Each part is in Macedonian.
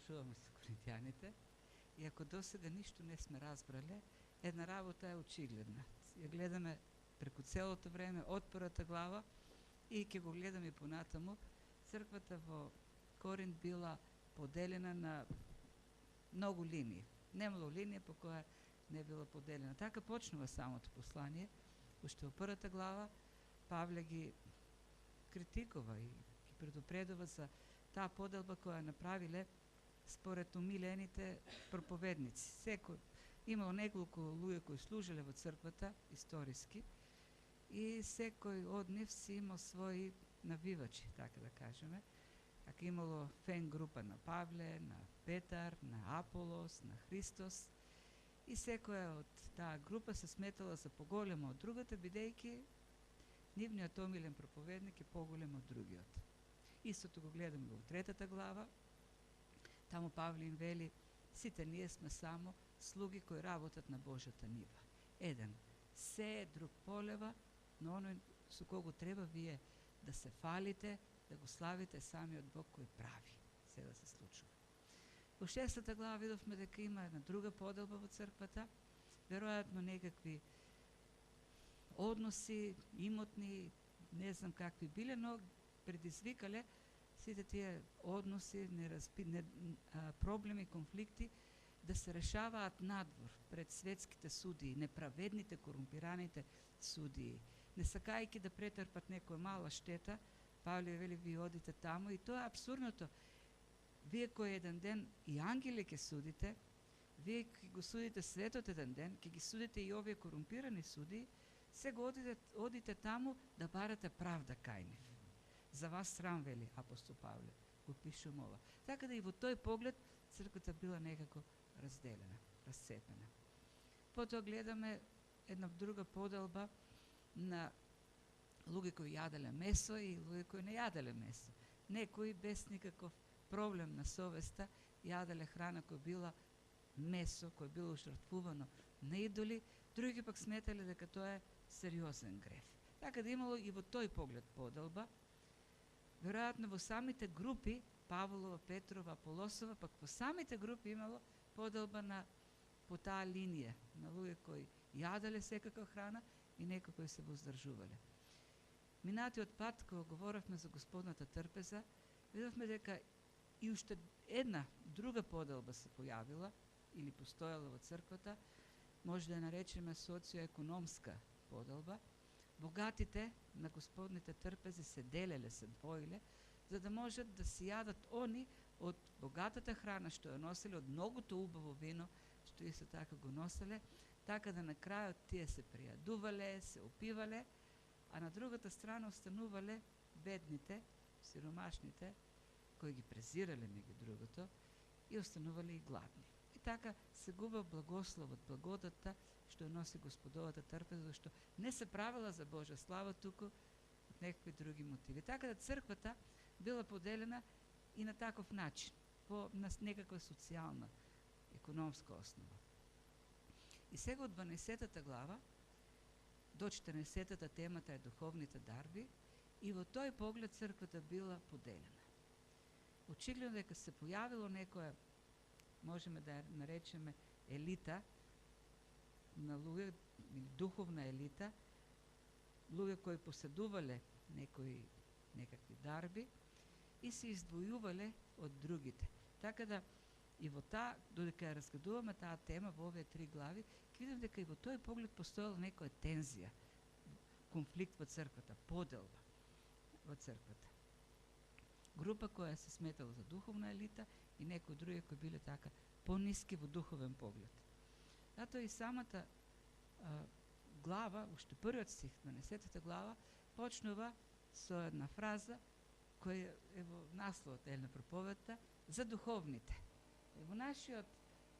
слушуваме со коринтјаните, и ако досега ништо не сме разбрале, една работа е очигледна. Ја гледаме преку целото време, од првата глава, и ќе го гледаме и понатаму. Црквата во Коринт била поделена на многу линии. Немало линија по која не била поделена. Така почнува самото послание. Уште во првата глава Павле ги критикува и ги предупредува за таа поделба која направиле според умилените проповедници. Секој имало неколку луѓе кои служиле во црквата историски и секој од нив си имал своји навивачи, така да кажеме. Така имало фен група на Павле, на Петар, на Аполос, на Христос, и секоја од таа група се сметала за поголема од другата, бидејќи нивниот омилен проповедник е поголем од другиот. Истото го гледаме во третата глава. Таму Павле им вели: сите ние сме само слуги кои работат на Божјата нива. Еден сее, друг полева, но оној со кого треба вие да се фалите, да го славите самиот Бог кој прави. Сега се случува. Во шестата глава видовме дека има една друга поделба во црквата, веројатно некакви односи, имотни, не знам какви биле, но предизвикале сите тие односи, проблеми, конфликти да се решаваат надвор пред светските судии, неправедните, корумпираните судии. Не сакајќи да претрпат некоја мала штета, Павле вели: вие одите таму, и тоа е абсурдното. Вие кој еден ден и ангели ќе судите, вие ќе го судите светот еден ден, ќе ги судите и овие корумпирани судии, сега одите таму да барате правда кај нив. За вас срам, вели апостол Павле, го пишувам ова. Така да и во тој поглед црквата била некако разделена, расцепена. Потоа гледаме една друга поделба на луѓе кои јаделе месо и луѓе кои не јаделе месо. Некои без никаков проблем на совеста јаделе храна која била месо, кој било ужртвувано на идоли, други пак сметале дека тоа е сериозен греф. Така да имало и во тој поглед поделба. Веројатно во самите групи, Павлова, Петрова, Аполосова, пак во самите групи имало поделба по таа линија, на луѓе кои јаделе секаква храна и некои кои се воздржувале. Минатиот пат, кога говоревме за Господната трпеза, видовме дека и уште една друга поделба се појавила или постојала во црквата, може да ја наречеме социоекономска поделба. Богатите на Господните трпези се делеле, се двоиле, за да можат да си јадат они од богатата храна што ја носеле, од многото убаво вино што исто така го носеле, така да на крајот тие се пријадувале, се опивале, а на другата страна останувале бедните, сиромашните, кои ги презирале меѓу другото, и останувале и гладни. И така се губа благословот, благодата што носи Господовата трпеза, зашто не се правила за Божја слава, туку од некакви други мотиви. Така да црквата била поделена и на таков начин, на некаква социјална, економска основа. И сега од 12-та глава до 14-та темата е духовните дарби, и во тој поглед црквата била поделена. Очигледно дека се појавило некоја, можеме да ја наречеме елита на луѓе, духовна елита, луѓе кои поседувале некакви дарби и се издвојувале од другите. Така да и во таа, додека ја разгледуваме таа тема во овие 3 глави, ќе видиме дека и во тој поглед постоела некоја тензија, конфликт во црквата, поделба во црквата. Група која се сметала за духовна елита и некои други кои биле така пониски во духовен поглед. Затоа и самата глава, уште првиот стих, 12-та глава, почнува со една фраза која е во насловот на проповедта, за духовните. И во нашиот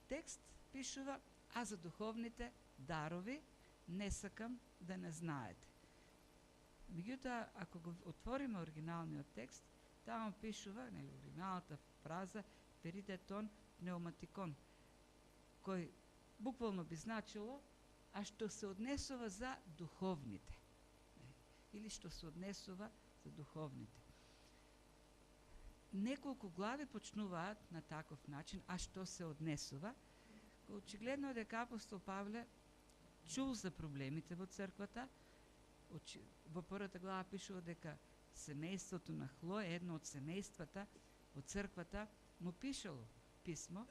текст пишува: а за духовните дарови не сакам да не знаете. Меѓутоа, ако го отвориме оригиналниот текст, таму пишува, оригиналната фраза, перидетон пнеуматикон, кој буквално би значило: а што се однесува за духовните. Или што се однесува за духовните. неколку глави почнуваат на таков начин, а што се однесува. Очигледно е дека апостол Павле чул за проблемите во црквата. Во првата глава пишува дека семејството на Хлоја, едно од семејствата во црквата, му пишало писмо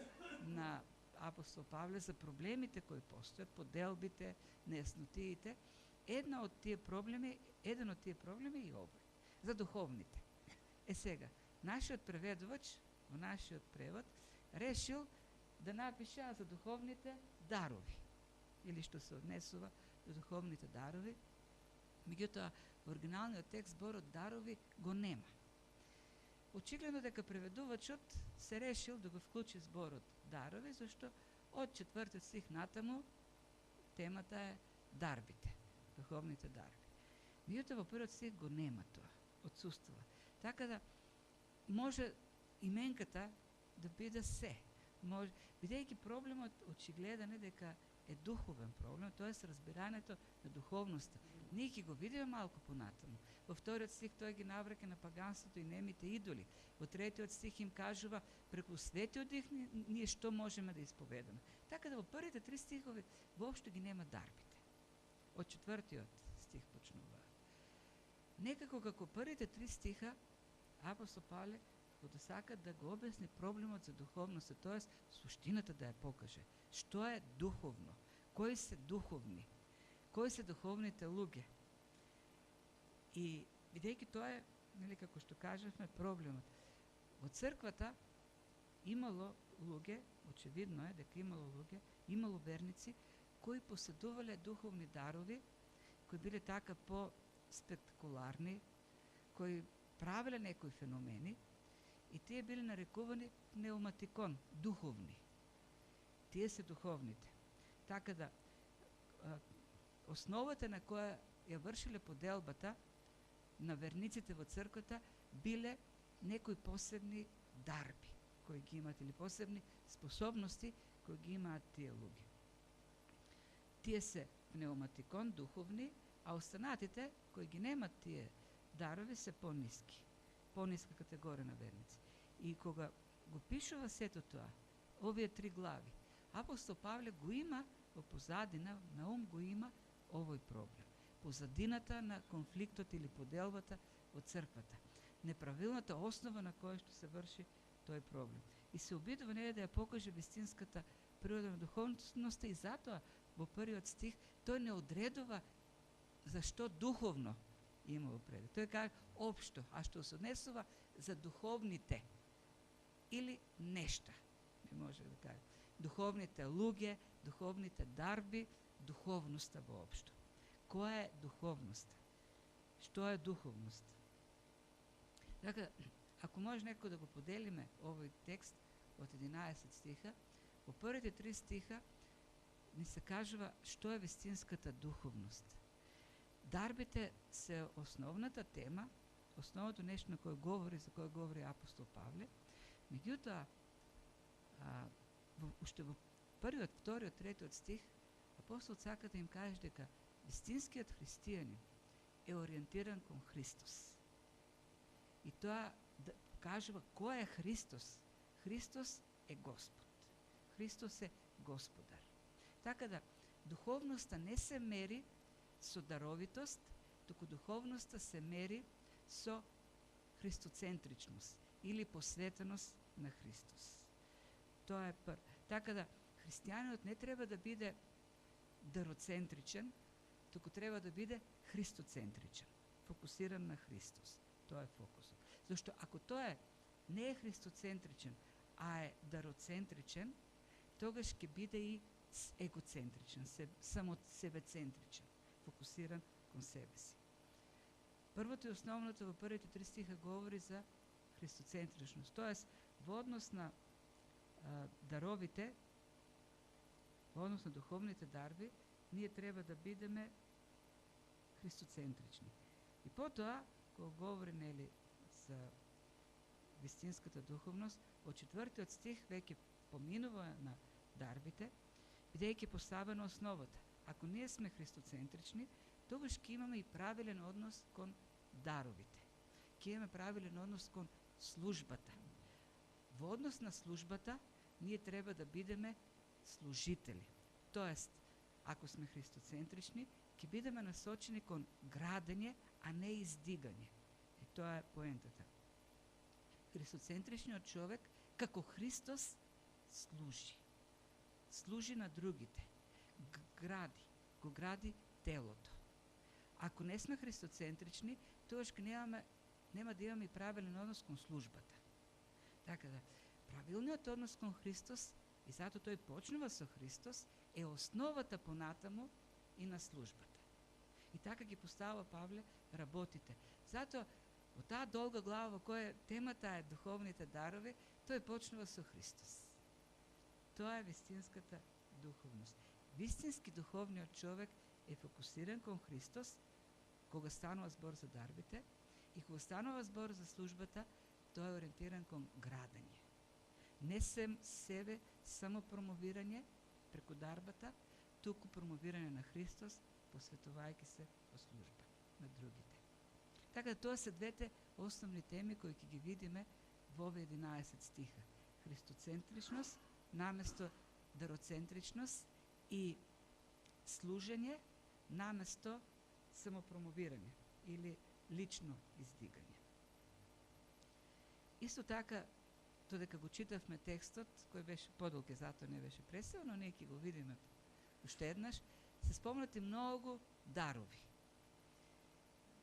на апостол Павле за проблемите кои постојат, поделбите, неяснотиите. Еден од тие проблеми е и овој, за духовните. Сега, нашиот преведувач, во нашиот превод, решил да напише за духовните дарови, или што се однесува до духовните дарови. Меѓутоа, во оригиналниот текст зборот дарови го нема. Очигледно дека преведувачот се решил да го вклучи зборот дарови, зашто од 4 стих натаму темата е дарбите, духовните дарби. Меѓутоа, во 1 стих го нема тоа, отсуствува. Така да може именката да биде се. Бидејќи проблемот очигледен е дека е духовен проблем, тоа е разбирањето на духовноста. Ние ќе го видиме малку понатаму. Во 2 стих тој ги навраќа на паганството и немите идоли. Во 3 стих им кажува преку светиот дих ние што можеме да исповедаме. Така да во првите 3 стихови воопшто ги нема дарбите. Од 4 стих почнува. Некако како првите 3 стиха апостол Павле го досака да го обясни проблемот за духовноста, т.е. суштината да ја покаже. Што е духовно? Кои се духовни? Кои се духовните луѓе? И бидејќи тоа е, нели, како што кажавме, проблемот. Во црквата имало луѓе, очевидно е дека имало луѓе, имало верници кои поседувале духовни дарови, кои биле така по-спектакуларни, кои правеле некои феномени, и тие биле нарекувани пнеуматикон, духовни. Тие се духовните. Така да, основата на која ја вршиле поделбата на верниците во црквата биле некои посебни дарби кои ги имаат, или посебни способности кои ги имаат тие луѓе. Тие се пнеуматикон, духовни, а останатите кои ги немат тие дарови се пониски, пониска категорија на верници. И кога го пишува сето тоа, овие 3 глави, апостол Павле го има во позадина, на ум го има овој проблем. Позадината на конфликтот или поделбата од црквата. Неправилната основа на која што се врши тој проблем. И се обидува да ја покаже вистинската природа на духовноста, и затоа во првиот стих тој не одредува за што духовно има определ. Тој каже општо, а што се однесува за духовните или нешта, не може да каже. Духовните луѓе, духовните дарби, духовноста воопшто. Која е духовноста? Што е духовност? Така, ако може некој да го поделиме овој текст од 11 стиха, во првите 3 стиха ни се кажува што е вистинската духовност. Дарбите се основната тема, основното нешто на кој говори, за кој говори апостол Павле. Меѓутоа, уште во првиот, вториот, третиот стих, апостол сака да им каже дека вистинскиот христијанин е ориентиран кон Христос. И тоа да кажува кој е Христос. Христос е Господ. Христос е Господар. Така да, духовноста не се мери со даровитост, туку духовноста се мери со христоцентричност или посветеност на Христос. Тоа е Така да, христијанинот не треба да биде дароцентричен, туку треба да биде христоцентричен, фокусиран на Христос. Тоа е фокусот. Зашто ако тоа не е христоцентричен, а е дароцентричен, тогаш ќе биде и егоцентричен, само себецентричен, фокусиран кон себе си. Првото и основното во првите 3 стиха говори за христоцентричност. Тоест, во однос на даровите, во однос на духовните дарби, ние треба да бидеме христоцентрични. И потоа, кога говори нели за вистинската духовност, во 4 стих веќе поминува на дарбите, бидејќи поставена основата. Ако ние сме христоцентрични, тогаш ќе имаме и правилен однос кон даровите. Ќе имаме правилен однос кон службата. Во однос на службата, ние треба да бидеме служители. Тоест, ако сме христоцентрични, ќе бидеме насочени кон градење, а не издигање. И тоа е поентата. Христоцентричниот човек, како Христос, служи. Служи на другите. Го гради телото. Ако не сме христоцентрични, тогаш нема да имаме правилен однос кон службата. Така да, правилниот однос кон Христос, и затоа тој почнува со Христос, е основата понатаму и на службата. И така ги поставува Павле работите. Затоа, во таа долга глава во која темата е духовните дарови, тој почнува со Христос. Тоа е вистинската духовност. Вистински духовниот човек е фокусиран кон Христос, кога станува збор за дарбите, и кога станува збор за службата, тој е ориентиран кон градење. Не себе само промовирање преку дарбата, туку промовирање на Христос, посветувајќи се во служба на другите. Така да тоа се двете основни теми кои ќе ги видиме во овие 11 стиха. Христоцентричност наместо дароцентричност и служење наместо самопромовирање или лично издигање. Исто така, додека го читавме текстот, кој беше подолг, затоа не беше пресел, но ние ќе го видиме уште еднаш, се спомнати многу дарови.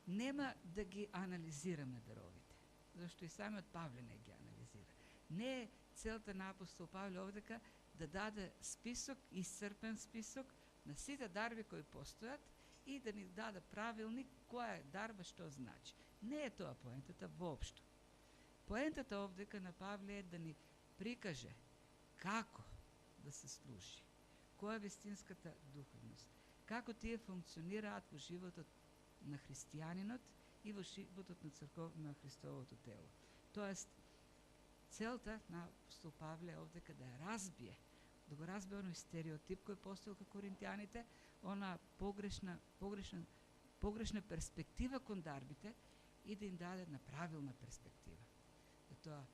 Нема да ги анализираме даровите, зашто и самиот Павле не ги анализира. Не е целта на апостол Павле овдека да даде список, исцрпен список на сите дарби кои постојат и да ни даде правилник која е дарба што значи. Не е тоа поентата воопшто. Поентата овдека на Павле е да ни прикаже како да се служи, која е вистинската духовност, како тие функционираат во животот на христијанинот и во животот на Христовото тело. Тоест, целта на апостол Павле е овдека да ја разбие, да го разбие оној стереотип кој постоел кај коринтијаните, она погрешна перспектива кон дарбите и да им даде една правилна перспектива. Тоа,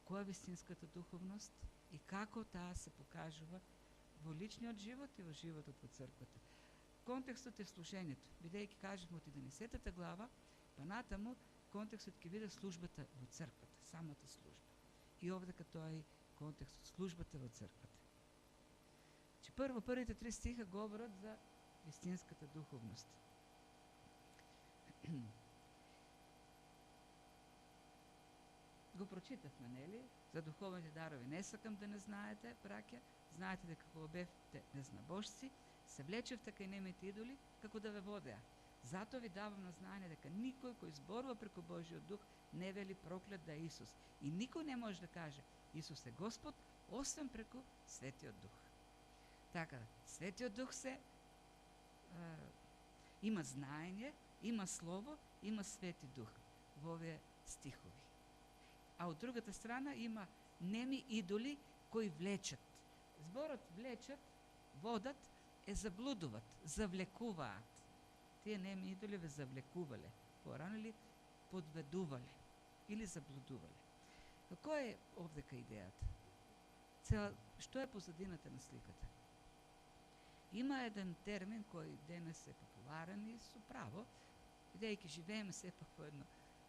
која е вистинската духовност и како таа се покажува во личниот живот и во животот во црквата. Контекстот е служењето, бидејќи кажеме од 11 глава, па натаму контекстот ќе биде службата во црквата, самата служба. И овдека тоа е контекстот службата во црквата. Прво, првите 3 стиха говорат за вистинската духовност. Го прочитавме, нели? За духовните дарови не сакам да не знаете, браќа. Знаете дека кога бевте незнабожци, се влечевте кај немите идоли, како да ве водеа. Затоа ви давам на знаење дека никој кој зборува преку Божиот дух не вели проклет да е Исус. И никој не може да каже Исус е Господ, освен преку Светиот Дух. Така, Светиот Дух има знаење, има Слово, има Свети Дух во овие стихови. А од другата страна има неми идоли кои влечат. Зборот влечат, водат, е заблудуват, завлекуваат. Тие неми идоли ве завлекувале, порано или подведувале, или заблудувале. Која е овдека идејата? Што е позадината на сликата? Има еден термин кој денес е популарен и со право, бидејќи живееме сепак по едно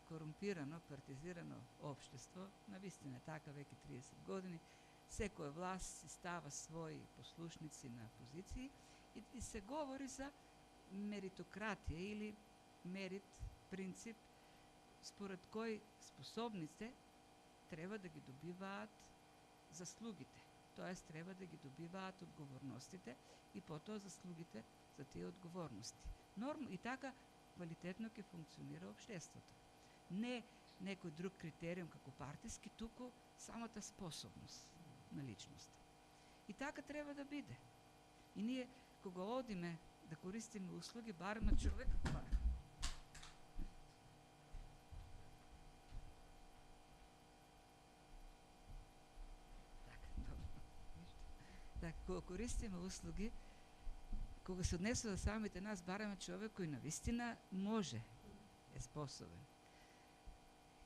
корумпирано, партизирано општество, навистина така веќе 30 години, секоја власт си става своји послушници на позиции и се говори за меритократија или мерит принцип, според кој способните треба да ги добиваат заслугите, т.е. треба да ги добиваат одговорностите и потоа заслугите за тие одговорности. И така квалитетно ќе функционира општеството. Не некој друг критериум како партиски, туку самата способност на личност. И така треба да биде. И ние, кога одиме да користиме услуги, барем човек кога користиме услуги, кога се однесува за самите нас, бараме човек кој навистина може, е способен.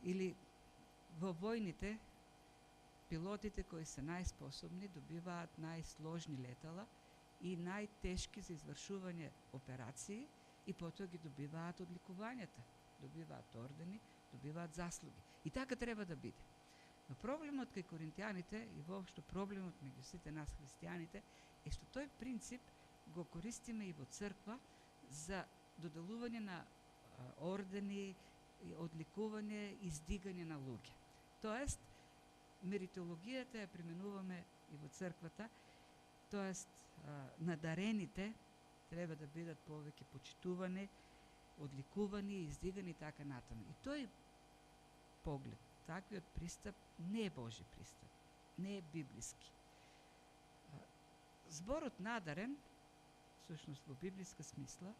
Или Во војните, пилотите кои се најспособни добиваат најсложни летала и најтешки за извршување операции и потоа ги добиваат одликувањата, добиваат ордени, добиваат заслуги. И така треба да биде. Но проблемот кај коринтијаните и воопшто проблемот меѓу сите нас христијаните е што тој принцип го користиме и во црква за доделување на ордени, одликување, издигање на луѓе. Тоест, меритологијата ја применуваме и во црквата, тоест надарените треба да бидат повеќе почитувани, одликувани, издигани и така натаму. И тој поглед, таквиот пристап не е Божи пристап, не е библиски. Зборот надарен, всушност во библиска смисла,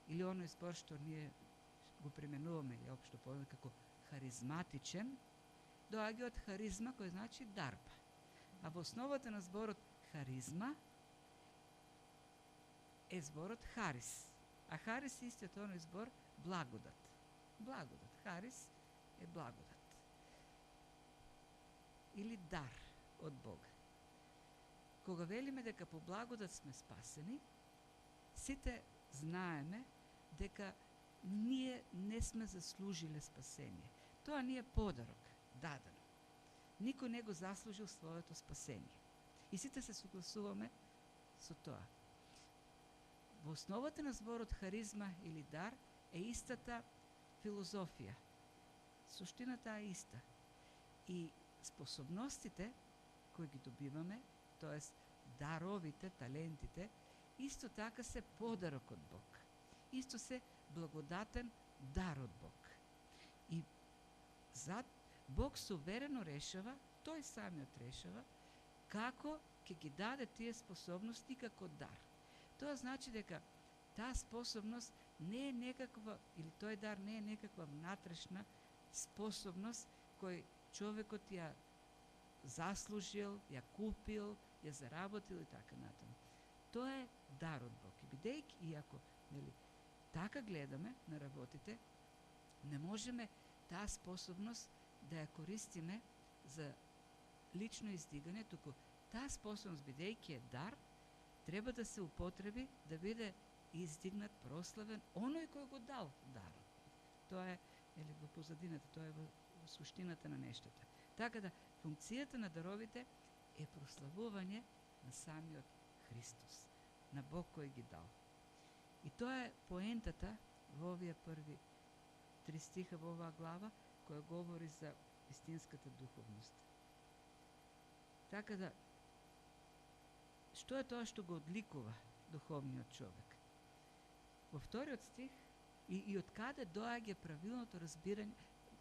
или оној збор што ние го применуваме и општо познат како харизматичен, доаѓа од харизма, кој значи дарба. А во основата на зборот харизма е зборот харис. А харис е истиот оној збор благодат. Благодат. Харис е благодат. Или дар од Бога. Кога велиме дека по благодат сме спасени, сите знаеме дека ние не сме заслужиле спасение. Тоа ни е подарок, дадено. Никој не го заслужил своето спасение. И сите се согласуваме со тоа. Во основата на зборот харизма или дар е истата филозофија. Суштината е иста. И способностите кои ги добиваме, тоест даровите, талентите, исто така се подарок од Бог. Исто се благодатен дар од Бог. И зад Бог суверено решава, тој самиот решава, како ќе ги даде тие способности како дар. Тоа значи дека таа способност не е некаква, или тој дар не е некаква внатрешна способност кој човекот ја заслужил, ја купил, ја заработил и така натаму. Тоа е дар од Бог. И бидејќи, иако така гледаме на работите, не можеме таа способност да ја користиме за лично издигање, туку таа способност, бидејќи е дар, треба да се употреби да биде издигнат, прославен оној кој го дал дарот. Тоа е во позадината, тоа е во суштината на нештата. Така да, функцијата на даровите е прославување на самиот Христос, на Бог кој ги дал. И тоа е поентата во овие први 3 стиха во оваа глава, која говори за вистинската духовност. Така да, што е тоа што го одликува духовниот човек? Во вториот стих, и од каде доаѓа правилното разбирање,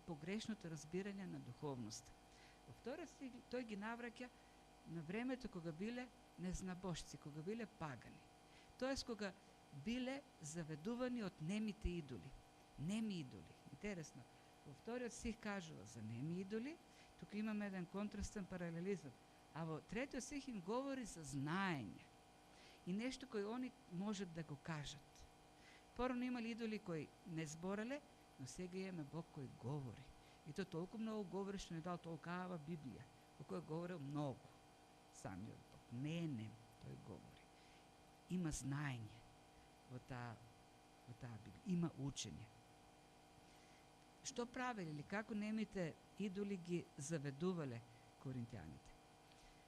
погрешното разбирање на духовноста. Во вториот стих тој ги навраќа на времето кога биле незнабожци, кога биле пагани. Тоест кога биле заведувани од немите идоли. Неми идоли. Интересно. Во вториот стих кажува за неми идоли, тука имаме еден контрастен паралелизам. А во третиот стих им говори за знаење. И нешто кој они можат да го кажат. Порано имали идоли кои не збореле, но сега имаме Бог кој говори. И то толку многу говори што не дал толкава Библија, во која говорил многу самиот Бог. Не е нем, тој говори. Има знаење во таа Библија, има учење. Што правеле или како немите идоли ги заведувале коринтијаните?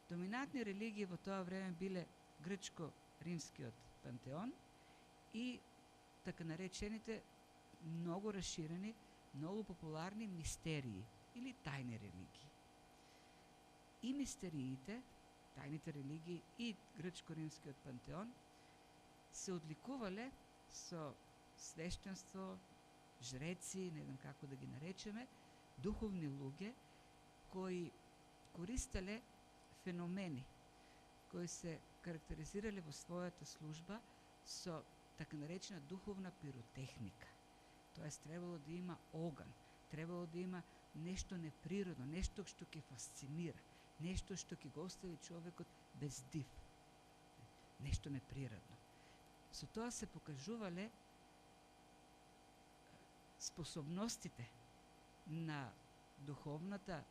Доминантни религии во тоа време биле грчко-римскиот пантеон и така наречените многу расширени, многу популарни мистерии или тајни религии. И мистериите, тајните религии и грчко-римскиот пантеон се одликувале со свештенство, жреци, не знам како да ги наречеме, духовни луѓе кои користеле феномени, кои се карактеризирале во својата служба со така наречена духовна пиротехника. Тоест, требало да има оган, требало да има нешто неприродно, нешто што ќе фасцинира, нешто што ќе го остави човекот без див, нешто неприродно. Со тоа се покажувале способностите на духовната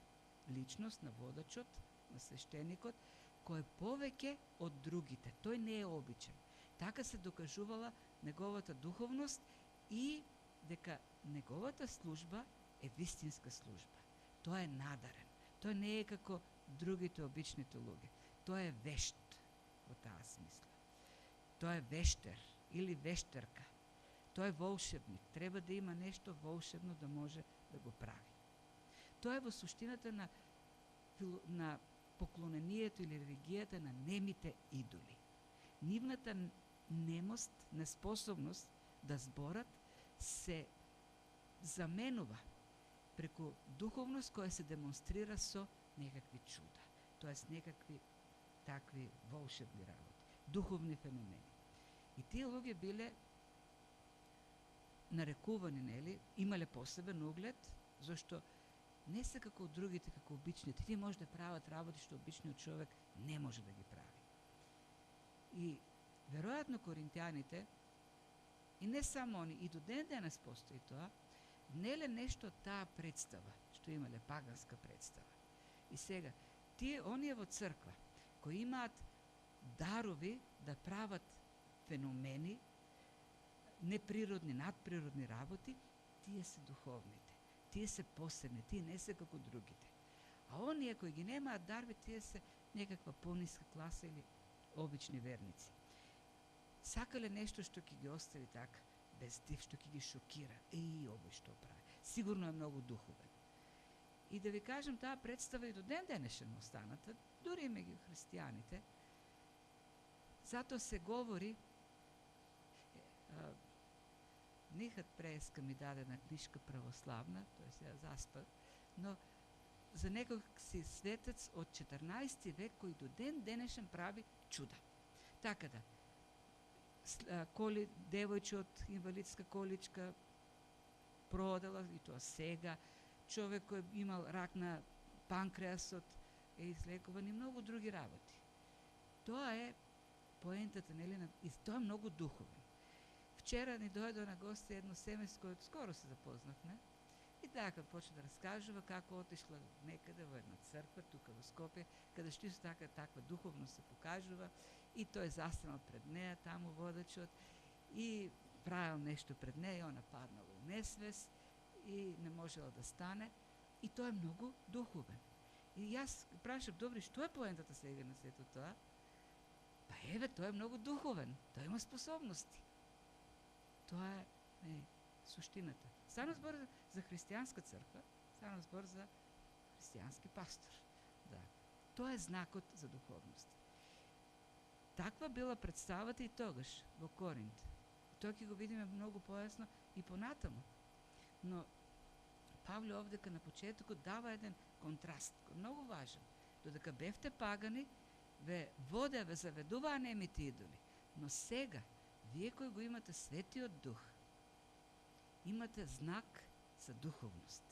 личност на водачот, на свештеникот, кој е повеќе од другите. Тој не е обичен. Така се докажувала неговата духовност и дека неговата служба е вистинска служба. Тој е надарен. Тој не е како другите обичните луѓе. Тој е вешт во таа смисла. Тој е вештер или вештерка. Тој е волшебник. Треба да има нешто волшебно да може да го прави. Тоа е во суштината на поклонението или религијата на немите идоли. Нивната немост, неспособност да зборат се заменува преку духовност која се демонстрира со некакви чуда, тоест некакви такви волшебни работи, духовни феномени. И тие луѓе биле нарекувани, нели, имале посебен углед, зашто не се како другите, како обичните. Тие може да прават работи што обичниот човек не може да ги прави. И веројатно коринтијаните, и не само они, и до ден денес постои тоа, внеле нешто таа представа, што имале паганска представа. И сега, оние во црква, кои имаат дарови да прават феномени, неприродни, надприродни работи, тие се духовните. Тие се посебни, тие не се како другите. А оние кои ги немаат дарби, тие се некаква пониска класа или обични верници. Сакале нешто што ќе ги остави така, без див, што ќе ги шокира. Овој што прави. Сигурно е многу духовен. И да ви кажем, таа представа и до ден денешен останата, дури и меѓу христијаните. Затоа се говори, Нихат Преска ми даде една книжка православна, тој се ја заспав, но за некој си светец од 14 век кој до ден денешен прави чуда. Така да, девојче од инвалидска количка продала, и тоа сега, човек кој имал рак на панкреасот е излекуван и многу други работи. Тоа е поентата, нели, и тоа е многу духовен. Вчера ни дојде на гости едно семејство кој скоро се запознавме и така почна да раскажува како отишла некаде во една црква тука во Скопје, каде што исто таква духовност се покажува и тој застанал пред неа таму водачот и правил нешто пред неа и она паднала у несвес и не можела да стане и тоа е многу духовен. И јас прашав, добри, што е поентата сега на сето тоа? Па еве, тоа е многу духовен, тој има способности. Тоа е суштината. Станува збор за христијанска црква, станува збор за христијански пастор. Да. Тоа е знакот за духовност. Таква била представата и тогаш во Коринт. Тоа ќе го видиме многу појасно и понатаму. Но Павле овдека на почетокот дава еден контраст, кој е многу важен. Додека бевте пагани, ве водеве заведуваа немите идоли, но сега вие кои го имате Светиот Дух, имате знак за духовност.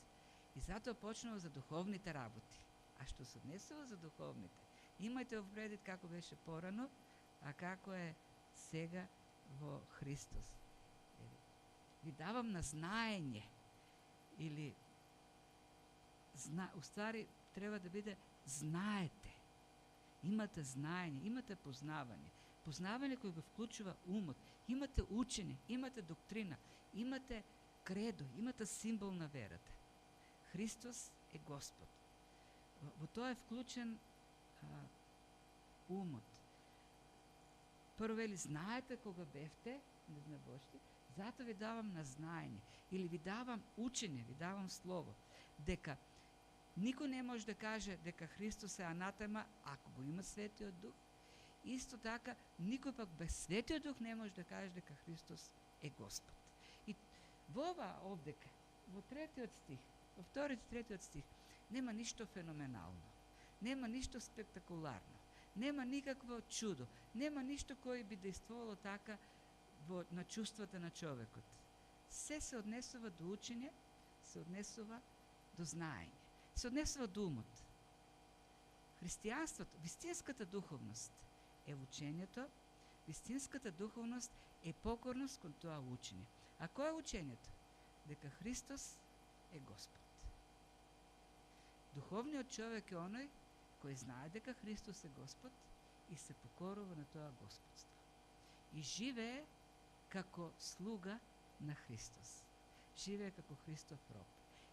И затоа почнува за духовните работи. А што се однесува за духовните? Имајте во предвид како беше порано, а како е сега во Христос. Ви давам на знаење, или уствари треба да биде знаете. Имате знаење, имате познавање. Познавање кој го вклучува умот, имате учење, имате доктрина, имате кредо, имате символ на верата. Христос е Господ. Во тоа е вклучен умот. Прво вели, знаете кога бевте незнабожци, затоа ви давам на знаење, или ви давам учење, ви давам слово, дека никој не може да каже дека Христос е анатема ако го има Светиот Дух. Исто така, никој пак без Светиот Дух не може да каже дека Христос е Господ. И во ова овдека, во третиот стих, во вториот и третиот стих, нема ништо феноменално, нема ништо спектакуларно, нема никакво чудо, нема ништо кој би действувало така на чувствата на човекот. Се однесува до учење, се однесува до знаење, се однесува до умот. Христијанството, вистинската духовност е учењето, вистинската духовност е покорност кон тоа учење. А кој е учењето? Дека Христос е Господ. Духовниот човек е оној кој знае дека Христос е Господ и се покорува на тоа господство. И живее како слуга на Христос. Живее како Христов роб.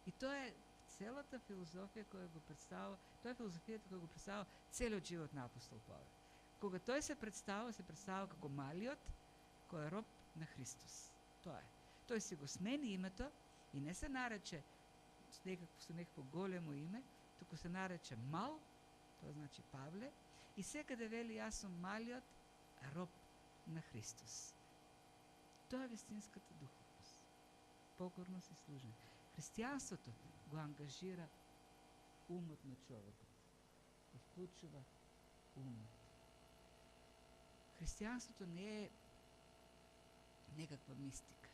И тоа е целата филозофија која го представува, тоа е филозофијата која го представува целиот живот на апостол Павле. Кога тој се представува како малиот кој е роб на Христос. Тоа е. Тој си го смени името и не се нарече со некакво големо име, туку се нарече Мал, тоа значи Павле, и секаде вели јас сум малиот роб на Христос. Тоа е вистинската духовност. Покорност и служење. Христијанството го ангажира умот на човекот. Го вклучува умот. Христијанството не е некаква мистика.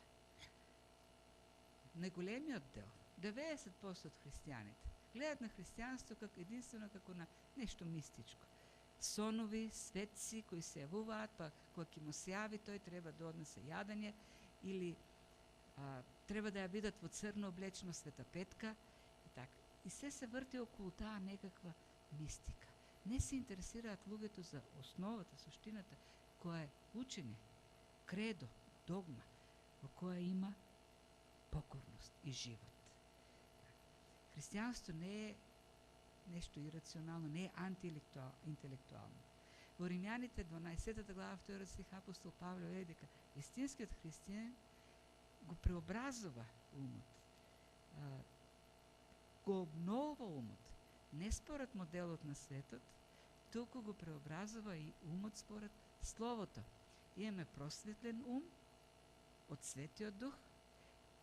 Најголемиот дел, 90% од христијаните, гледат на христијанство единствено како на нешто мистичко. Сонови, светци кои се јавуваат, па кога ќе му се јави, тој треба да однесе јадење или треба да ја видат во црно облечено Света Петка и така. И се врти околу таа некаква мистика. Не се интересираат луѓето за основата, суштината, која е учење, кредо, догма, во која има покорност и живот. Христијанство не е нешто ирационално, не е антиинтелектуално. Во Римјаните 12 глава 2 стих апостол Павле вели дека вистинскиот христијанин го преобразува умот, го обновува умот, не според моделот на светот, туку го преобразува и умот според Словото. Имаме просветлен ум од Светиот Дух,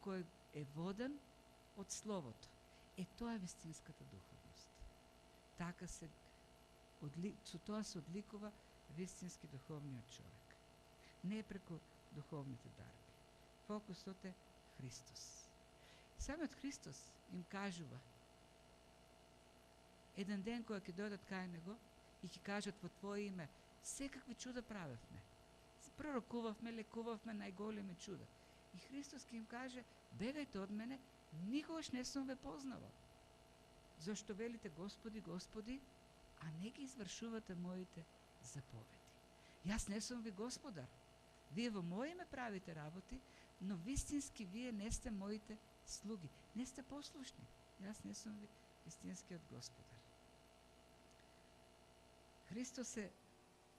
кој е воден од Словото. Тоа е вистинската духовност. Така со тоа се одликува вистински духовниот човек. Не преку духовните дарби. Фокусот е Христос. Самиот Христос им кажува еден ден кога ќе дојдат кај него и ќе кажат во Твое име секакви чуда правевме. Пророкувавме, лекувавме најголеми чуда. И Христос ќе им каже: бегајте од мене, никогаш не сум ве познавал. Зошто велите Господи, Господи, а не ги извршувате моите заповеди. Јас не сум ви Господар. Вие во моје име правите работи, но вистински вие не сте моите слуги. Не сте послушни. Јас не сум ви вистинскиот Господар. Христос е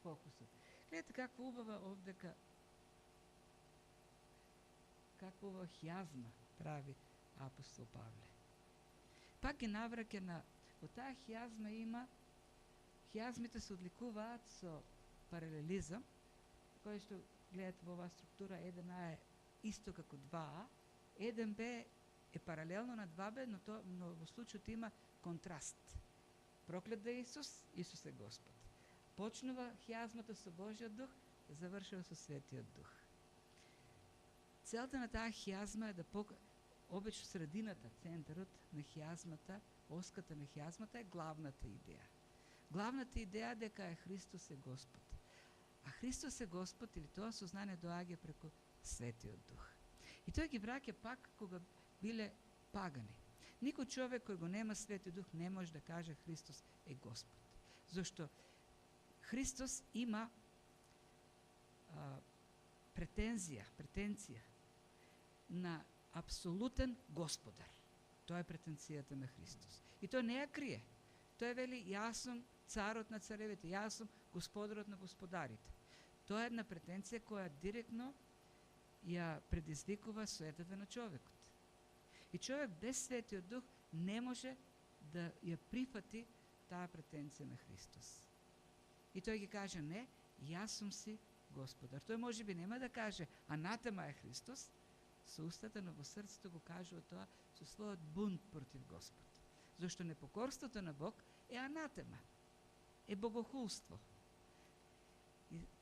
фокусот. Гледате каква убава овдека, каква убава хјазма прави апостол Павле. Пак ги навраќа на, во таа хјазма има, хјазмите се одликуваат со паралелизам, кој што гледате во оваа структура, 1А е исто како 2А, 1Б е паралелно на 2Б, но во случајот има контраст. Проклет да е Исус, Исус е Господ. Почнува хјазмата со Божиот Дух, завршува со Светиот Дух. Целта на таа хјазма е да обично средината, центарот на хјазмата, оската на хјазмата е главната идеја. Главната идеја дека е Христос е Господ. А Христос е Господ, или тоа сознание доаѓа преку Светиот Дух. И тој ги враќа пак кога биле пагани. Никој човек кој го нема Светиот Дух не може да каже Христос е Господ. Зошто Христос има претенција на апсолутен Господар. Тоа е претенцијата на Христос. И тој не ја крие. Тој вели: јас сум царот на царевите, јас сум господарот на господарите. Тоа е една претенција која директно ја предизвикува суетата на човекот. И човек без Светиот Дух не може да ја прифати таа претенција на Христос. И тој ги каже: не, јас сум си Господар. Тој може би нема да каже анатема е Христос, со устата, но во срцето го кажува тоа со својот бунт против Господ. Зашто непокорството на Бог е анатема, е богохулство.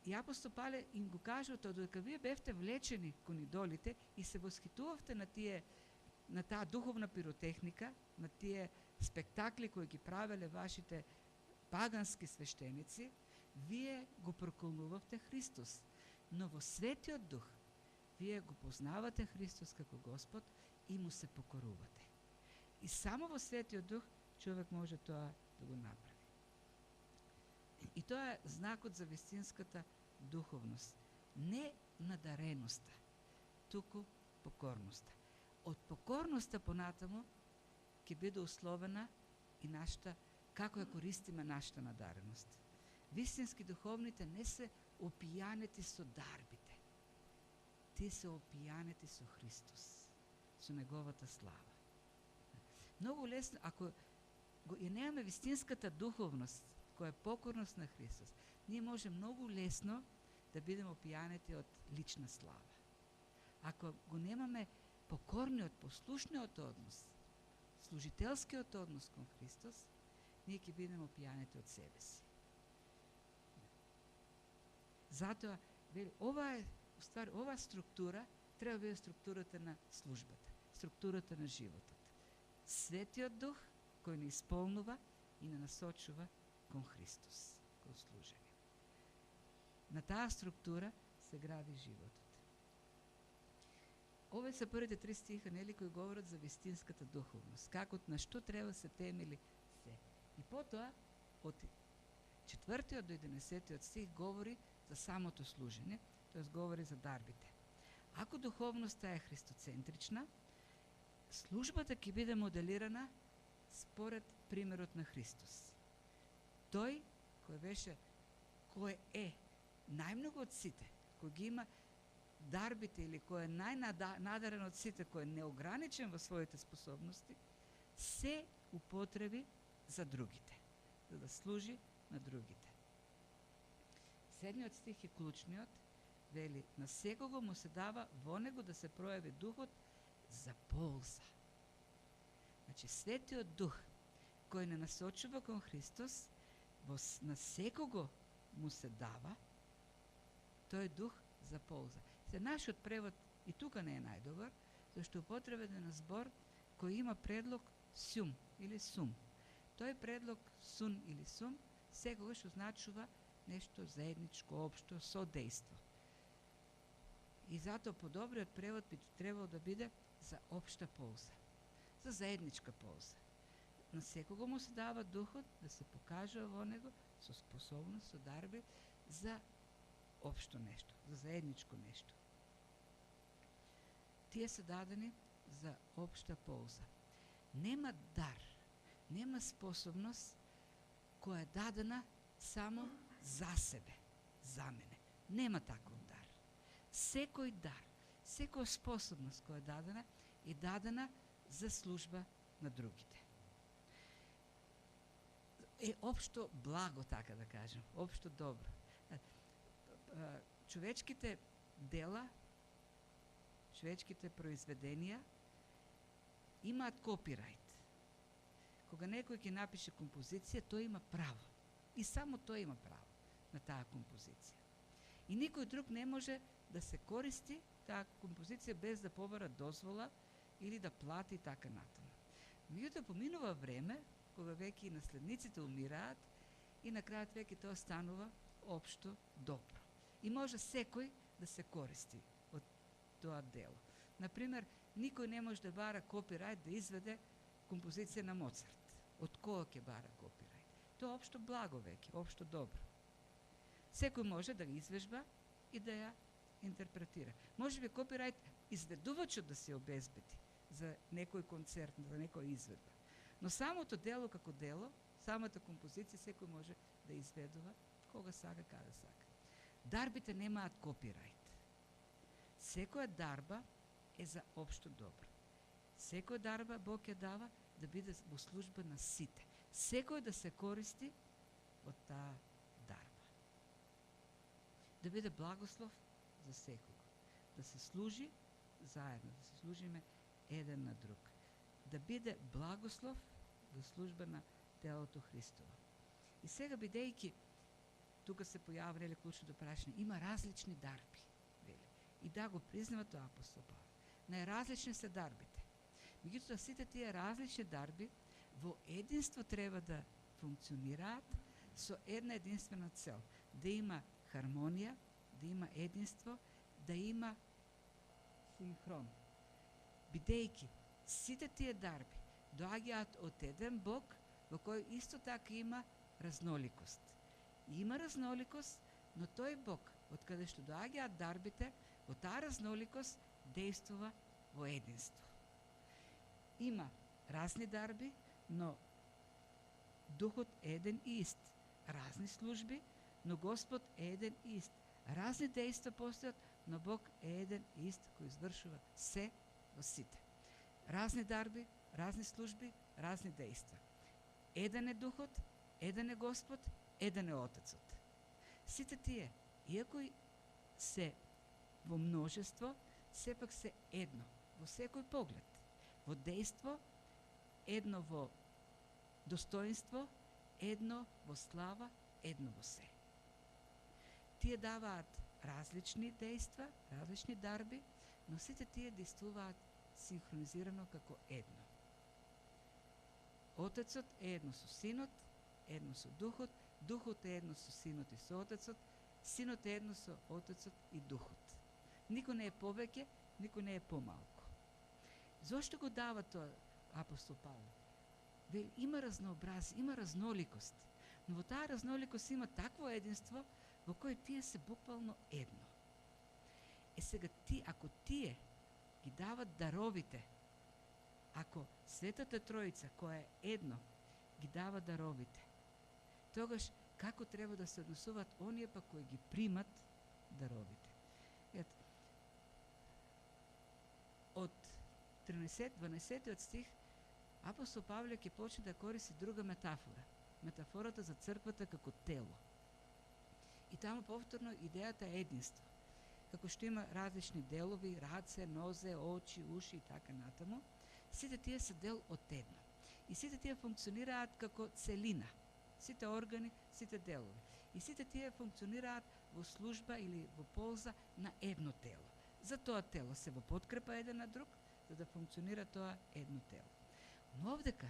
И апостол Павле им го кажува тоа, додека вие бевте влечени кон идолите и се восхитувавте на таа духовна пиротехника, на тие спектакли кои ги правеле вашите пагански свештеници, вие го проколнувавте Христос. Но во Светиот Дух вие го познавате Христос како Господ и му се покорувате. И само во Светиот Дух човек може тоа да го направи. И тоа е знакот за вистинската духовност. Не надареноста, туку покорноста. Од покорноста понатаму ќе биде условена и нашата, како ја користиме нашата надареност. Вистински духовните не се опијанети со дарбите. Тие се опијанети со Христос, со Неговата слава. Многу лесно, ако ја немаме вистинската духовност, која е покорност на Христос, ние може многу лесно да бидеме опијанети од лична слава. Ако го немаме покорниот, послушниот однос, служителскиот однос кон Христос, ние ќе бидеме опијанети од себе си. Затоа, оваа структура треба да биде структурата на службата, структурата на животот. Светиот Дух кој не исполнува и не насочува кон Христос, кон служење. На таа структура се гради животот. Овие се првите 3 стиха, нели, кои говорат за вистинската духовност, како на што треба се темели се. И потоа, од 4 до 11 стих говори за самото служење, т.е. говори за дарбите. Ако духовноста е христоцентрична, службата ќе биде моделирана според примерот на Христос. Тој кој е најмногу од сите, кој ги има дарбите или кој е најнадарен од сите, кој е неограничен во своите способности, се употреби за другите, за да служи на другите. Седмиот стих е клучниот, вели, на секого му се дава во него да се пројави духот за полза. Значи, Светиот Дух, кој не насочува кон Христос, на секого му се дава, тој дух за полза. Нашиот превод и тука не е најдобар, зашто употребен на збор кој има предлог сум или сум. Тој предлог сун или сум секогаш означува нешто заедничко, општо, содејство. И затоа подобриот превод би требало да биде за општа полза, за заедничка полза. На секого му се дава духот да се покажува во него со способност, со дарби за општо нешто, за заедничко нешто. Тие се дадени за општа полза. Нема дар, нема способност која е дадена само за себе, за мене. Нема таков дар. Секој дар, секоја способност која е дадена за служба на другите. Е општо благо, така да кажем, општо добро. Човечките дела, човечките произведенија имаат копирајт. Кога некој ќе напише композиција, тој има право. И само тој има право на таа композиција. И никој друг не може да се користи таа композиција без да побара дозвола или да плати така натаму. Меѓутоа поминува време, кога веќе и наследниците умираат и на крајот веќе тоа станува општо добро. И може секој да се користи од тоа дело. Например, никој не може да бара копирајт да изведе композиција на Моцарт. Од кого ќе бара копирајт? Тоа е општо благо веќе, општо добро. Секој може да ги извежба и да ја интерпретира. Може би копирајт изведувачот да се обезбеди за некој концерт, за некоја изведба. Но самото дело како дело, самата композиција секој може да изведува кога сака, каде сака. Дарбите немаат копирајт. Секоја дарба е за општо добро. Секоја дарба Бог ја дава да биде во служба на сите. Секој да се користи од таа дарба. Да биде благослов за секого. Да се служи заедно, да се служиме еден на друг. Да биде благослов во служба на телото Христово. И сега, бидејќи тука се појавува клучното прашање, има различни дарби. И да го признава тоа апостол Павле. Најразлични се дарбите. Меѓутоа сите тие различни дарби во единство треба да функционираат со една единствена цел. Да има хармонија, да има единство, да има синхрон. Бидејќи сите тие дарби доаѓаат од еден Бог, во кој исто така има разноликост. Има разноликост, но тој Бог, од каде што доаѓаат дарбите, во таа разноликост действува во единство. Има разни дарби, но Духот е еден и ист. Разни служби, но Господ е еден и ист. Разни дејства постојат, но Бог е еден и ист кој извршува се во сите. Разни дарби, разни служби, разни дејства. Еден е Духот, еден е Господ, еден е Отецот. Сите тие, иако се во множество, сепак се едно, во секој поглед. Во дејство, едно во достоинство, едно во слава, едно во се. Тие даваат различни дејства, различни дарби, но сите тие действуваат синхронизирано како едно. Отецот е едно со Синот, едно со Духот, Духот е едно со Синот и со Отецот, Синот е едно со Отецот и Духот. Никој не е повеќе, никој не е помалку. Зошто го дава тоа апостол Павле? Вели, има разнообразие, има разноликост, но во таа разноликост има такво единство во кој тие се буквално едно. Сега ако тие ги дават даровите, ако Светата Троица, која е едно, ги дава даровите, тогаш како треба да се однесуваат оние па кои ги примат даровите? Од 13-12 стих апостол Павле ќе почне да користи друга метафора. Метафората за црквата како тело. И таму повторно идејата е единство. Како што има различни делови, раце, нозе, очи, уши и така натаму, сите тие се дел од едно. И сите тие функционираат како целина. Сите органи, сите делови. И сите тие функционираат во служба или во полза на едно тело. За тоа тело се во подкрепа еден на друг, за да функционира тоа едно тело. Но овдека,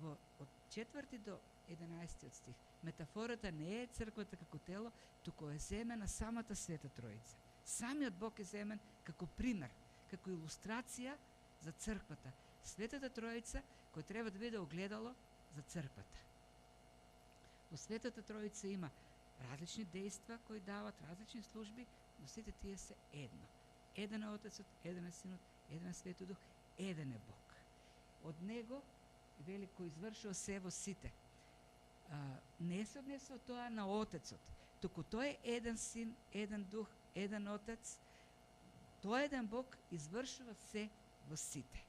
од 4 до 11 стих, метафората не е црквата како тело, туку е земена самата Света Троица. Самиот Бог е земен како пример, како илустрација за црквата. Светата Троица кој треба да биде огледало за црквата. Во Светата Троица има различни дејства кои дават различни служби, но сите тие се едно. Еден е Отецот, еден е Синот, еден е Свети Дух, еден е Бог. Од него, вели, кој извршува се во сите. Не се однесува тоа на Отецот, туку тој е еден Син, еден Дух, еден Отец, тој еден Бог извршува се во сите.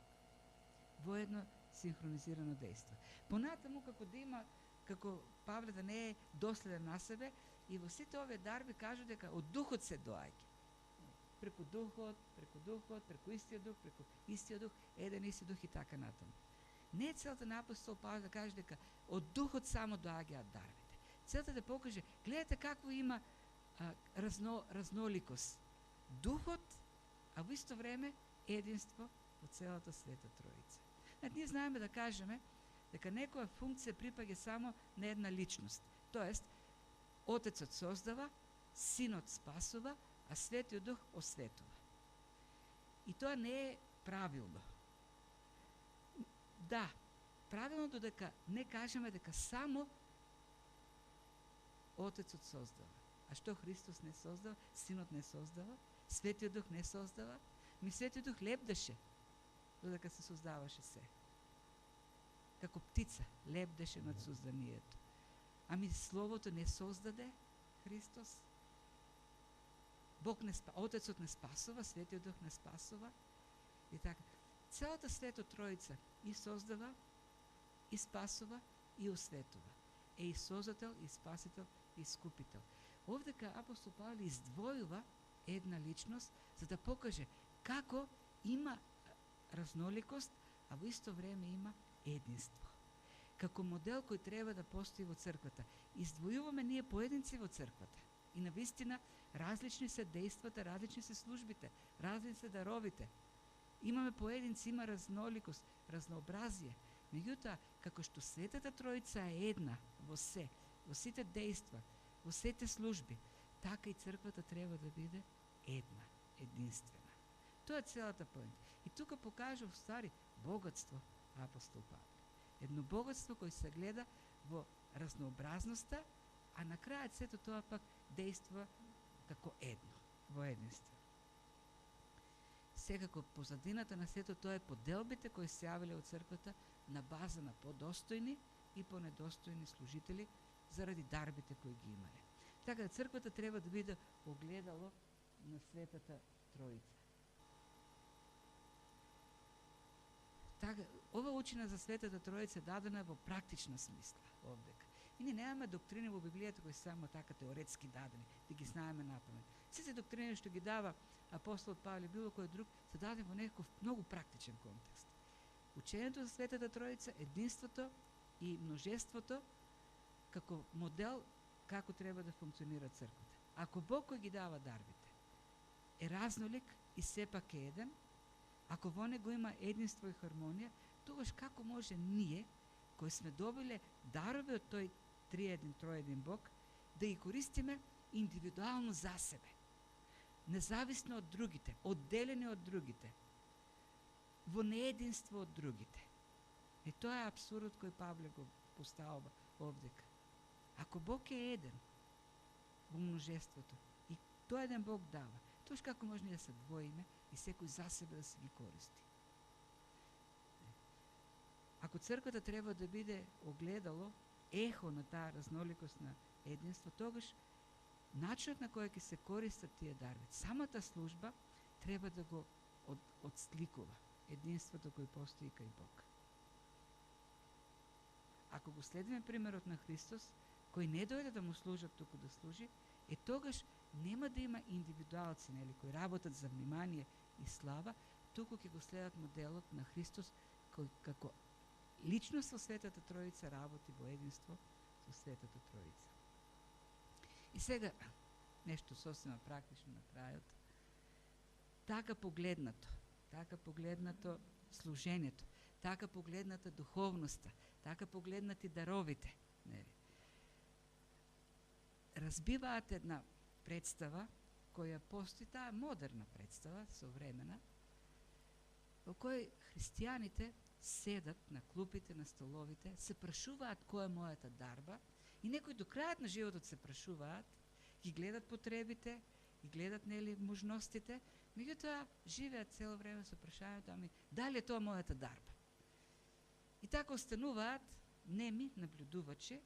Во едно синхронизирано дејство. Понатаму, како Павле да не е доследен на себе, и во сите овие дарби кажу дека од Духот се доаѓа. Преку Духот, преку истиот Дух, еден исти Дух и така натаму. Не е целта на апостол Павле да каже дека од Духот само доаѓаат дарбите. Целта да покаже, гледате какво има разноликост. Духот, а во исто време единство во целата Света Троица. Ние знаеме да кажеме дека некоја функција припаѓа само на една личност. Тоест, Отецот создава, Синот спасува, а Светиот Дух осветува. И тоа не е правилно. Да, правилно додека не кажеме дека само Отецот создава. А што Христос не создава, Синот не создава, Светиот Дух не создава, Светиот Дух лепдеше додека се создаваше се. Како птица лепдеше над созданието. Словото не создаде Христос. Отецот не спасува, Светиот Дух не спасува. И така. Целата Света Троица и создава, и спасува, и осветува. Е и создател, и спасител, и искупител. Овдека апостол Павле издвојува една личност, за да покаже како има разноликост, а во исто време има единство. Како модел кој треба да постои во црквата. Издвојуваме ние поединци во црквата. И навистина различни се дејствата, различни се службите, различни се даровите. Имаме поединци, има разноликост, разнообразие. Меѓутоа, како што Светата Троица е една во се, во сите дејства, во сите служби, така и црквата треба да биде една, единствена. Тоа е целата поента. И тука покажа в ствари богатство апостол Павле. Едно богатство кој се гледа во разнообразноста, а на крајот сето тоа пак дејства како едно, во единство. Секако позадината на сето тоа е поделбите кои се јавиле од црквата на база на подостојни и понедостојни служители заради дарбите кои ги имале. Така да црквата треба да биде огледало на Светата Троица. Така, ова учина за Светата Троица е дадена во практична смисла овдека. И ние немаме доктрини во Библијата кои се само така теоретски дадени, да ги знаеме напамет. Сите доктрини што ги дава апостолот Павле или било кој друг, се даде во некој многу практичен контекст. Учењето за Светата Троица, единството и множеството како модел како треба да функционира црквата. Ако Бог кој ги дава дарбите е разнолик и сепак е еден, ако во него има единство и хармонија, тогаш како може ние, кои сме добиле дарови од тој триедин, троедин Бог, да ги користиме индивидуално за себе, независно од другите, одделени од другите, во неединство од другите. И тоа е абсурдот кој Павле го поставува овдека. Ако Бог е еден во множеството и тој еден Бог дава, тоаш како може да се двоиме и секој за себе да се ги користи? Ако црквата треба да биде огледало, ехо на таа разноликост на единство, тогаш начинот на кој ќе се користат тие дарби, самата служба треба да го отсликува единството кој постои кај Бог. Ако го следиме примерот на Христос, кој не дојде да му служат, туку да служи, тогаш нема да има индивидуалци, нели, кои работат за внимание и слава, туку ќе го следат моделот на Христос, кој како личност со Светата Троица работи во единство со Светата Троица. И сега, нешто сосема практично на крајот, така погледнато служењето, така погледната духовноста, така погледнати даровите, нели, разбиваат една представа која постои, таа модерна представа, современа, во кој христијаните седат на клупите, на столовите, се прашуваат која е мојата дарба и некои до крајот на животот се прашуваат, ги гледат потребите, ги гледат, нели, можностите, меѓутоа живеат цело време со прашањето, ами дали е тоа мојата дарба? И така остануваат неми наблюдувачи,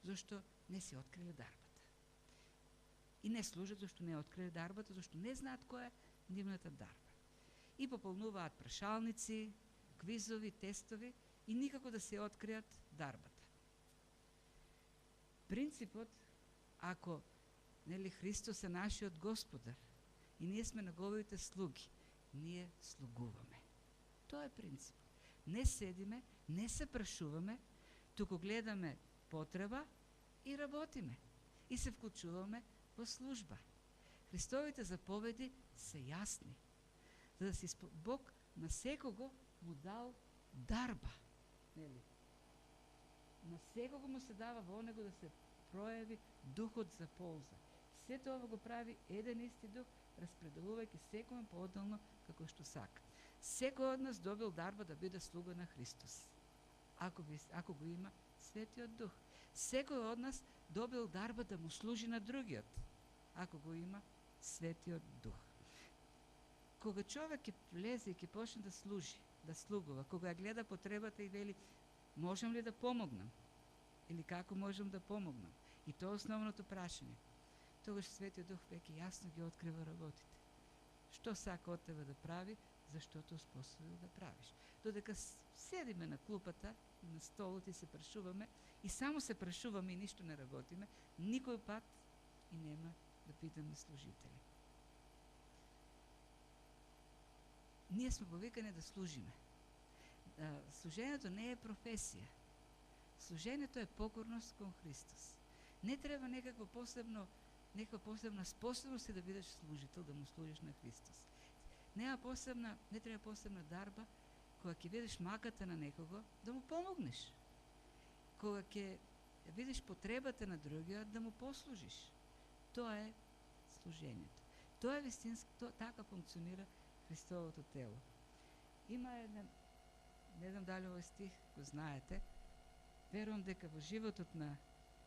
зашто не си откриле дарбата. И не служат зашто не откриле дарбата, зашто не знаат која е нивната дарба. И пополнуваат прашалници, квизови, тестови и никако да се откријат дарбата. Принципот, ако, нели, Христос е нашиот Господар и ние сме неговите слуги, ние слугуваме. Тоа е принцип. Не седиме, не се прашуваме, туку гледаме потреба и работиме. И се вклучуваме во служба. Христовите заповеди се јасни. За да си Бог на секого му дал дарба. Нели? На секого му се дава во него да се прояви духот за полза. Се тоа го прави еден исти дух, распределувајќи секој поотделно како што сака. Секој од нас добил дарба да биде слуга на Христос. Ако го има Светиот Дух. Секој од нас добил дарба да му служи на другиот, ако го има Светиот Дух. Кога човек ќе влезе и ќе почне да служи, да слугува, кога ја гледа потребата и вели, можам ли да помогнам? Или како можам да помогнам? И тоа е основното прашање. Тогаш Светиот Дух веќе јасно ги открива работите. Што сака од тебе да прави, заштото способил да правиш. Додека седиме на клупата, на столот и се прашуваме, и само се прашуваме и ништо не работиме, никој пат и нема да питаме служители. Ние сме повикани да служиме. Служењето не е професија. Служењето е покорност кон Христос. Не треба некаква посебна способност да бидеш служител, да му служиш на Христос. Не треба посебна дарба, кога ќе видиш маката на некого, да му помогнеш. Кога ќе видиш потребата на другиот, да му послужиш. Тоа е служењето. Тоа е вистинско, така функционира Христовото тело. Има еден, не знам дали овој стих го знаете, Верувам дека во животот на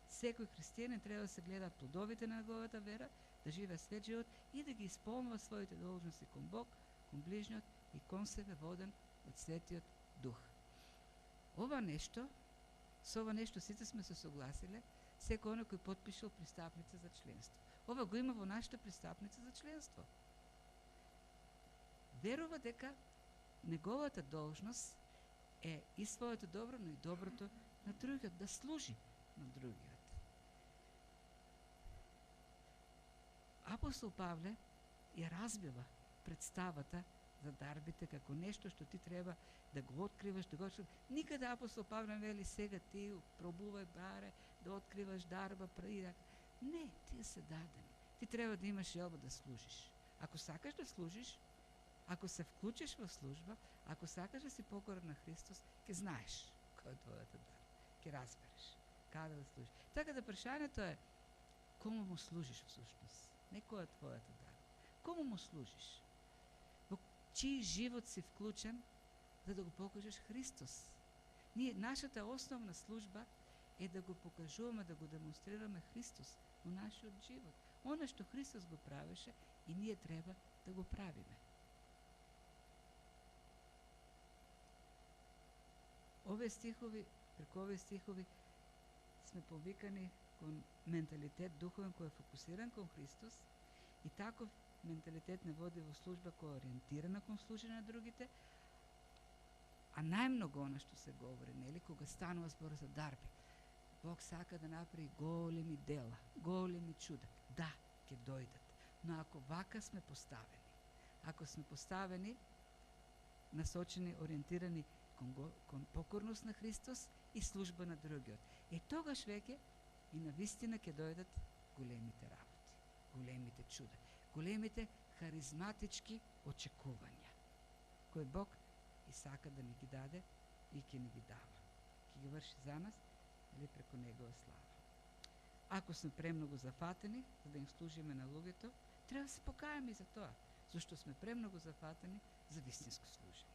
секој христијанин треба да се гледаат плодовите на неговата вера, да живее свет живот и да ги исполнува своите должности кон Бог, кон ближниот и кон себе воден од Светиот Дух. Ова нешто, со ова нешто сите сме се согласиле, секој оној кој потпишал пристапница за членство. Ова го има во нашата пристапница за членство. Верува дека неговата должност е и своето добро, но и доброто на другиот, да служи на другиот. Апостол Павле ја разбива представата за дарбите како нешто што ти треба да го откриваш, да го откриваш. Никаде апостол Павле вели сега ти пробувај баре да откриваш дарба преди. Не, тие се дадени. Ти треба да имаш желба да служиш. Ако сакаш да служиш, ако се вклучиш во служба, ако сакаш да си покорен на Христос, ќе знаеш кој е твојата дарба. Ќе разбереш каде да служиш. Така да прашањето е кому му служиш всушност, не која е твојата дарба. Кому му служиш? Во чиј живот си вклучен за да го покажеш Христос? Нашата основна служба е да го покажуваме, да го демонстрираме Христос во нашиот живот. Оно што Христос го правеше и ние треба да го правиме. Овие стихови, преку овие стихови сме повикани кон менталитет духовен кој е фокусиран кон Христос и таков менталитет не води во служба која е ориентирана кон служење на другите, а најмногу она што се говори, нели, кога станува збор за дарби. Бог сака да направи големи дела, големи чуда. Да, ќе дојдат. Но ако вака сме поставени, ако сме поставени, насочени, ориентирани кон покорност на Христос и служба на другиот, тогаш веќе и на вистина ќе дојдат големите работи, големите чуда, големите харизматички очекувања, кои Бог и сака да ни ги даде и ќе ни ги дава. Ќе ги врши за нас или преку Негова слава. Ако сме премногу зафатени за да им служиме на луѓето, треба да се покајаме и за тоа, зашто сме премногу зафатени за вистинско служење.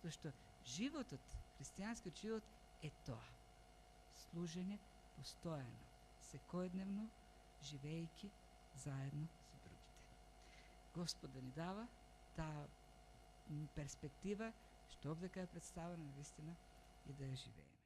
Зашто животот, христијанскиот живот е тоа. Служење постојано, секојдневно, живејќи заедно со другите. Господ да ни дава таа перспектива што овдека е представена на вистина и да ја живееме.